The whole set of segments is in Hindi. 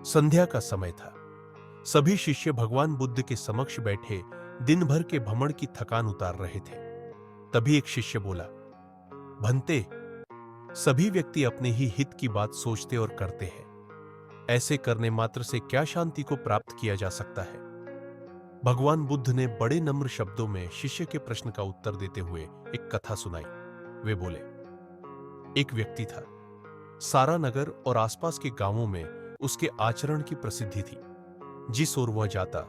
संध्या का समय था। सभी शिष्य भगवान बुद्ध के समक्ष बैठे दिन भर के भ्रमण की थकान उतार रहे थे। तभी एक शिष्य बोला, भंते, सभी व्यक्ति अपने ही हित की बात सोचते और करते हैं। ऐसे करने मात्र से क्या शांति को प्राप्त किया जा सकता है? भगवान बुद्ध ने बड़े नम्र शब्दों में शिष्य के प्रश्न का उत्तर देते हुए एक कथा सुनाई। वे बोले, एक व्यक्ति था। सारा नगर और आसपास के गांवों में उसके आचरण की प्रसिद्धि थी। जिस ओर वह जाता,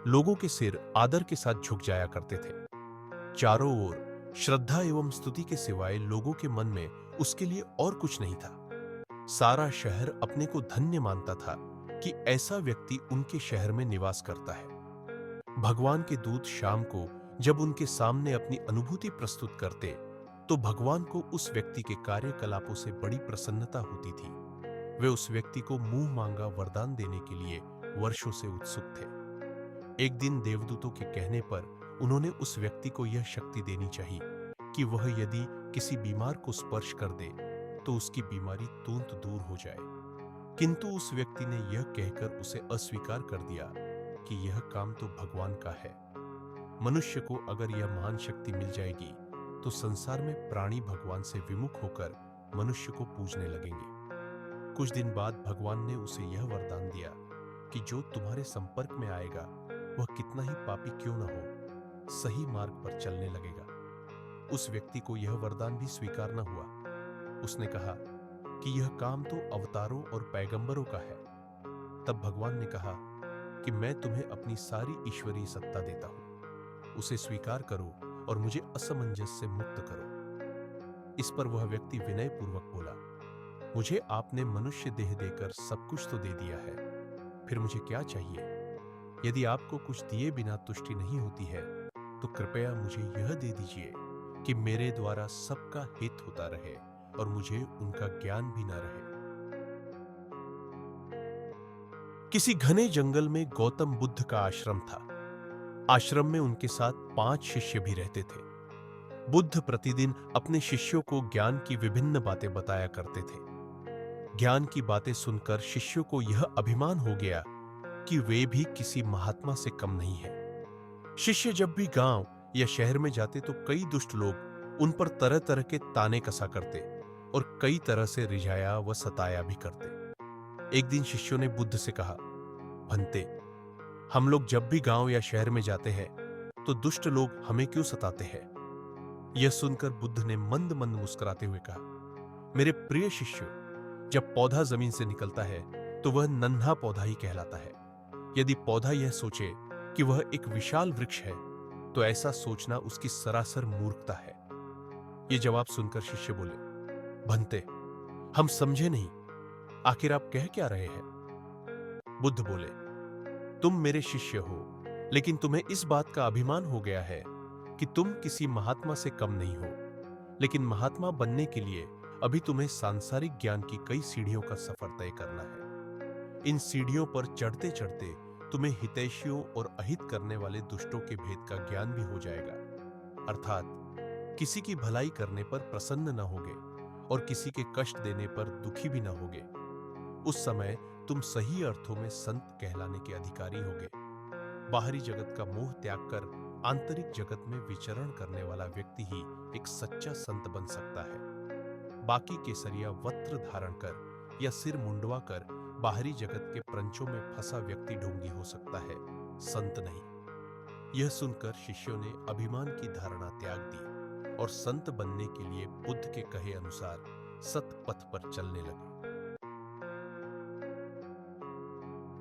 लोगों के सिर आदर के साथ झुक जाया करते थे। चारों ओर श्रद्धा एवं स्तुति के सिवाय लोगों के मन में उसके लिए और कुछ नहीं था। सारा शहर अपने को धन्य मानता था कि ऐसा व्यक्ति उनके शहर में निवास करता है। भगवान के दूत शाम को जब उनके सामने अपनी अनुभूति प्रस्तुत करते, तो भगवान को उस व्यक्ति के कार्यकलापों से बड़ी प्रसन्नता होती थी। वे उस व्यक्ति को मुंह मांगा वरदान देने के लिए वर्षों से उत्सुक थे। एक दिन देवदूतों के कहने पर उन्होंने उस व्यक्ति को यह शक्ति देनी चाहिए कि वह यदि किसी बीमार को स्पर्श कर दे तो उसकी बीमारी तुरंत दूर हो जाए। किंतु उस व्यक्ति ने यह कहकर उसे अस्वीकार कर दिया कि यह काम तो भगवान का है। मनुष्य को अगर यह महान शक्ति मिल जाएगी तो संसार में प्राणी भगवान से विमुख होकर मनुष्य को पूजने लगेंगे। कुछ दिन बाद भगवान ने उसे यह वरदान दिया कि जो तुम्हारे संपर्क में आएगा वह कितना ही पापी क्यों न हो, सही मार्ग पर चलने लगेगा। उस व्यक्ति को यह वरदान भी स्वीकार न हुआ। उसने कहा कि यह काम तो अवतारों और पैगंबरों का है। तब भगवान ने कहा कि मैं तुम्हें अपनी सारी ईश्वरीय सत्ता देता हूं, उसे स्वीकार करो और मुझे असमंजस से मुक्त करो। इस पर वह व्यक्ति विनय पूर्वक बोला, मुझे आपने मनुष्य देह देकर सब कुछ तो दे दिया है, फिर मुझे क्या चाहिए? यदि आपको कुछ दिए बिना तुष्टि नहीं होती है तो कृपया मुझे यह दे दीजिए कि मेरे द्वारा सबका हित होता रहे और मुझे उनका ज्ञान भी न रहे। किसी घने जंगल में गौतम बुद्ध का आश्रम था। आश्रम में उनके साथ 5 शिष्य भी रहते थे। बुद्ध प्रतिदिन अपने शिष्यों को ज्ञान की विभिन्न बातें बताया करते थे। ज्ञान की बातें सुनकर शिष्यों को यह अभिमान हो गया कि वे भी किसी महात्मा से कम नहीं हैं। शिष्य जब भी गांव या शहर में जाते तो कई दुष्ट लोग उन पर तरह तरह के ताने कसा करते और कई तरह से रिझाया व सताया भी करते। एक दिन शिष्यों ने बुद्ध से कहा, भंते, हम लोग जब भी गांव या शहर में जाते हैं तो दुष्ट लोग हमें क्यों सताते हैं? यह सुनकर बुद्ध ने मंद मंद मुस्कुराते हुए कहा, मेरे प्रिय शिष्यों, जब पौधा जमीन से निकलता है तो वह नन्हा पौधा ही कहलाता है। यदि पौधा यह सोचे कि वह एक विशाल वृक्ष है तो ऐसा सोचना उसकी सरासर मूर्खता है। यह जवाब सुनकर शिष्य बोले, भंते, हम समझे नहीं, आखिर आप कह क्या रहे हैं? बुद्ध बोले, तुम मेरे शिष्य हो, लेकिन तुम्हें इस बात का अभिमान हो गया है कि तुम किसी महात्मा से कम नहीं हो। लेकिन महात्मा बनने के लिए अभी तुम्हें सांसारिक ज्ञान की कई सीढ़ियों का सफर तय करना है। इन सीढ़ियों पर चढ़ते चढ़ते तुम्हें हितैषियों और अहित करने वाले दुष्टों के भेद का ज्ञान भी हो जाएगा। अर्थात किसी की भलाई करने पर प्रसन्न न होगे और किसी के कष्ट देने पर दुखी भी न होगे। उस समय तुम सही अर्थों में संत कहलाने के अधिकारी होगे। बाहरी जगत का मोह त्याग कर आंतरिक जगत में विचरण करने वाला व्यक्ति ही एक सच्चा संत बन सकता है। बाकी केसरिया वस्त्र धारण कर या सिर मुंडवा कर बाहरी जगत के प्रंचों में फंसा व्यक्ति ढोंगी हो सकता है, संत नहीं। यह सुनकर शिष्यों ने अभिमान की धारणा त्याग दी और संत बनने के लिए बुद्ध के कहे अनुसार सतपथ पर चलने लगे।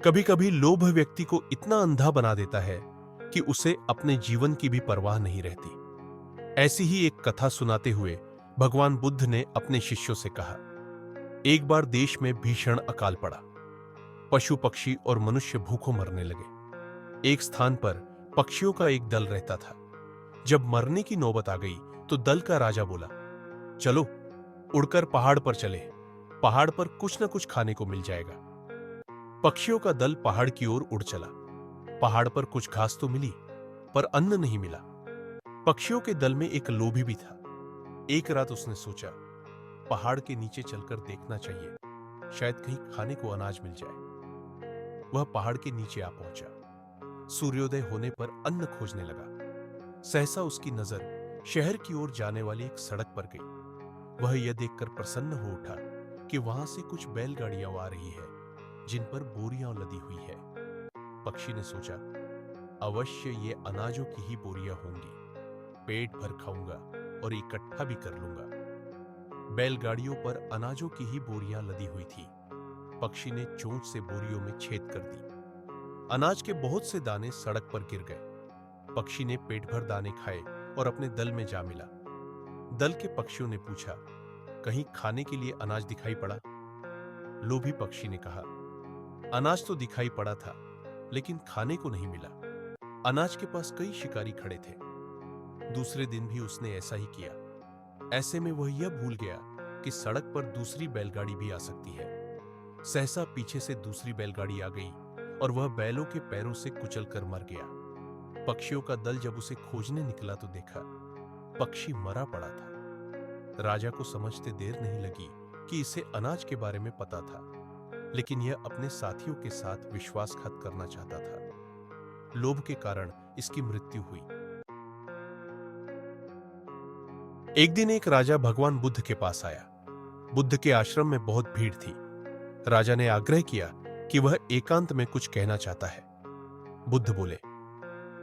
कभी कभी लोभ व्यक्ति को इतना अंधा बना देता है कि उसे अपने जीवन की भी परवाह नहीं रहती। ऐसी ही एक कथा सुनाते हुए भगवान बुद्ध ने अपने शिष्यों से कहा, एक बार देश में भीषण अकाल पड़ा। पशु पक्षी और मनुष्य भूखों मरने लगे। एक स्थान पर पक्षियों का एक दल रहता था। जब मरने की नौबत आ गई तो दल का राजा बोला, चलो उड़कर पहाड़ पर चले, पहाड़ पर कुछ न कुछ खाने को मिल जाएगा। पक्षियों का दल पहाड़ की ओर उड़ चला। पहाड़ पर कुछ घास तो मिली, पर अन्न नहीं मिला। पक्षियों के दल में एक लोभी भी था। एक रात उसने सोचा, पहाड़ के नीचे चलकर देखना चाहिए, शायद कहीं खाने को अनाज मिल जाए। वह पहाड़ के नीचे आ पहुंचा। सूर्योदय होने पर अन्न खोजने लगा। सहसा उसकी नजर शहर की ओर जाने वाली एक सड़क पर गई। वह यह देखकर प्रसन्न हो उठा कि वहां से कुछ बैलगाड़ियां आ रही है जिन पर बोरियां लदी हुई है। पक्षी ने सोचा, अवश्य ये अनाजों की ही बोरियां होंगी। पेट भर खाऊंगा और इकट्ठा भी कर लूंगा। बैलगाड़ियों पर अनाजों की ही बोरियां लदी हुई थी। पक्षी ने चोंच से बोरियों में छेद कर दी। अनाज के बहुत से दाने सड़क पर गिर गए। पक्षी ने पेट भर दाने खाए और अपने दल में जा मिला। दल के पक्षियों ने पूछा, कहीं खाने के लिए अनाज दिखाई पड़ा? लोभी पक्षी ने कहा, अनाज तो दिखाई पड़ा था, लेकिन खाने को नहीं मिला। अनाज के पास कई शिकारी खड़े थे। दूसरे दिन भी उसने ऐसा ही किया। ऐसे में वह यह भूल गया कि सड़क पर दूसरी बैलगाड़ी भी आ सकती है। सहसा पीछे से दूसरी बैलगाड़ी आ गई और वह बैलों के पैरों से कुचलकर मर गया। पक्षियों का दल जब उसे खोजने निकला तो देखा पक्षी मरा पड़ा था। राजा को समझते देर नहीं लगी कि इसे अनाज के बारे में पता था, लेकिन यह अपने साथियों के साथ विश्वासघात करना चाहता था। लोभ के कारण इसकी मृत्यु हुई। एक दिन एक राजा भगवान बुद्ध के पास आया। बुद्ध के आश्रम में बहुत भीड़ थी। राजा ने आग्रह किया कि वह एकांत में कुछ कहना चाहता है। बुद्ध बोले,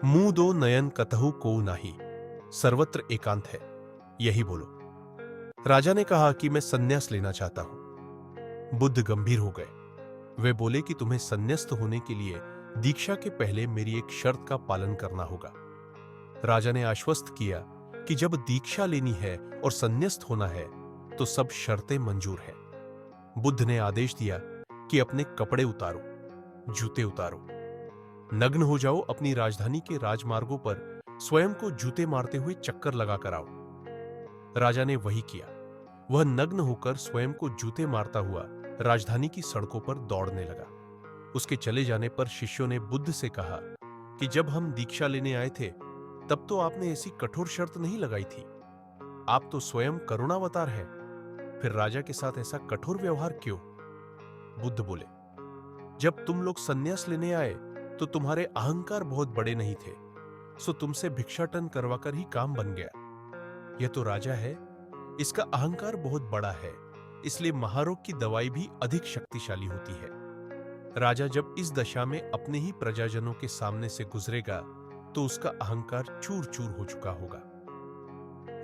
मुंह दो नयन कतहु को नाही, सर्वत्र एकांत है, यही बोलो। राजा ने कहा कि मैं संन्यास लेना चाहता हूं। बुद्ध गंभीर हो गए। वे बोले कि तुम्हें संन्यास्त होने के लिए दीक्षा के पहले मेरी एक शर्त का पालन करना होगा। राजा ने आश्वस्त किया कि जब दीक्षा लेनी है और संन्यास्त होना है तो सब शर्तें मंजूर हैं। बुद्ध ने आदेश दिया कि अपने कपड़े उतारो, जूते उतारो, नग्न हो जाओ, अपनी राजधानी के राजमार्गों पर स्वयं को जूते मारते हुए चक्कर लगाकर आओ। राजा ने वही किया। वह नग्न होकर स्वयं को जूते मारता हुआ राजधानी की सड़कों पर दौड़ने लगा। उसके चले जाने पर शिष्यों ने बुद्ध से कहा कि जब हम दीक्षा लेने आए थे तब तो आपने ऐसी कठोर शर्त नहीं लगाई थी। आप तो स्वयं करुणावतार हैं, फिर राजा के साथ ऐसा कठोर व्यवहार क्यों? बुद्ध बोले, जब तुम लोग संन्यास लेने आए तो तुम्हारे अहंकार बहुत बड़े नहीं थे, सो तुमसे भिक्षाटन करवाकर ही काम बन गया। यह तो राजा है, इसका अहंकार बहुत बड़ा है, इसलिए महारोग की दवाई भी अधिक शक्तिशाली होती है। राजा जब इस दशा में अपने ही प्रजाजनों के सामने से गुजरेगा तो उसका अहंकार चूर चूर हो चुका होगा।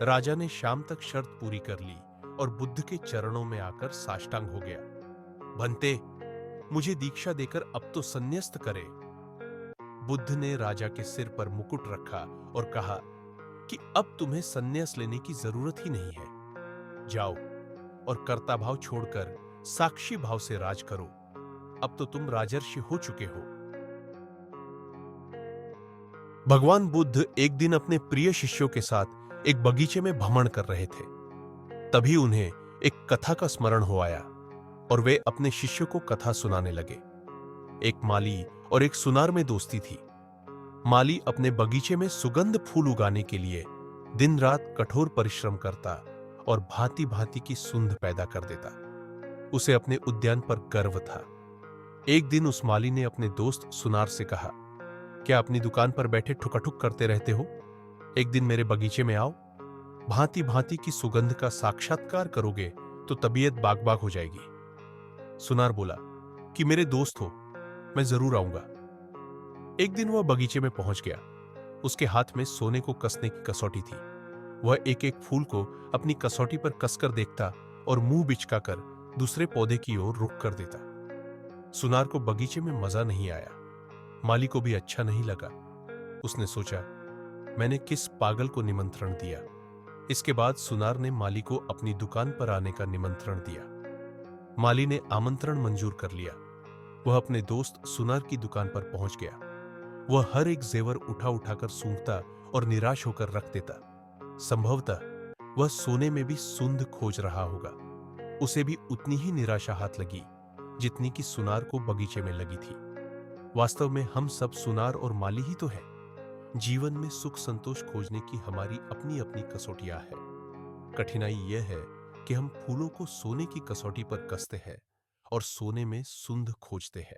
राजा ने शाम तक शर्त पूरी कर ली और बुद्ध के चरणों में आकर साष्टांग हो गया। भंते, मुझे दीक्षा देकर अब तो संन्यास्त करे। बुद्ध ने राजा के सिर पर मुकुट रखा और कहा कि अब तुम्हें संन्यास लेने की जरूरत ही नहीं है। जाओ और कर्ता भाव छोड़कर साक्षी भाव से राज करो। अब तो तुम राजर्षि हो चुके हो। भगवान बुद्ध एक दिन अपने प्रिय शिष्यों के साथ एक बगीचे में भ्रमण कर रहे थे। तभी उन्हें एक कथा का स्मरण हो आया और वे अपने शिष्य को कथा सुनाने लगे। एक माली और एक सुनार में दोस्ती थी। माली अपने बगीचे में सुगंध फूल उगाने के लिए दिन रात कठोर परिश्रम करता और भांति भांति की सुंध पैदा कर देता। उसे अपने उद्यान पर गर्व था। एक दिन उस माली ने अपने दोस्त सुनार से कहा, क्या अपनी दुकान पर बैठे ठुकाठुक करते रहते हो? एक दिन मेरे बगीचे में आओ, भांति भांति की सुगंध का साक्षात्कार करोगे तो तबीयत बाग बाग हो जाएगी। सुनार बोला कि मेरे दोस्त हो, मैं जरूर आऊंगा। एक दिन वह बगीचे में पहुंच गया। उसके हाथ में सोने को कसने की कसौटी थी। वह एक एक फूल को अपनी कसौटी पर कसकर देखता और मुंह बिचकाकर दूसरे पौधे की ओर रुख कर देता। सुनार को बगीचे में मजा नहीं आया। माली को भी अच्छा नहीं लगा। उसने सोचा, मैंने किस पागल को निमंत्रण दिया। इसके बाद सुनार ने माली को अपनी दुकान पर आने का निमंत्रण दिया। माली ने आमंत्रण मंजूर कर लिया। वह अपने दोस्त सुनार की दुकान पर पहुंच गया। वह हर एक जेवर उठा उठाकर सूंघता और निराश होकर रख देता। संभवतः वह सोने में भी सुंध खोज रहा होगा। उसे भी उतनी ही निराशा हाथ लगी जितनी कि सुनार को बगीचे में लगी थी। वास्तव में हम सब सुनार और माली ही तो हैं। जीवन में सुख संतोष खोजने की हमारी अपनी अपनी कसौटियां हैं। कठिनाई यह है कि हम फूलों को सोने की कसौटी पर कसते हैं और सोने में सुंध खोजते हैं।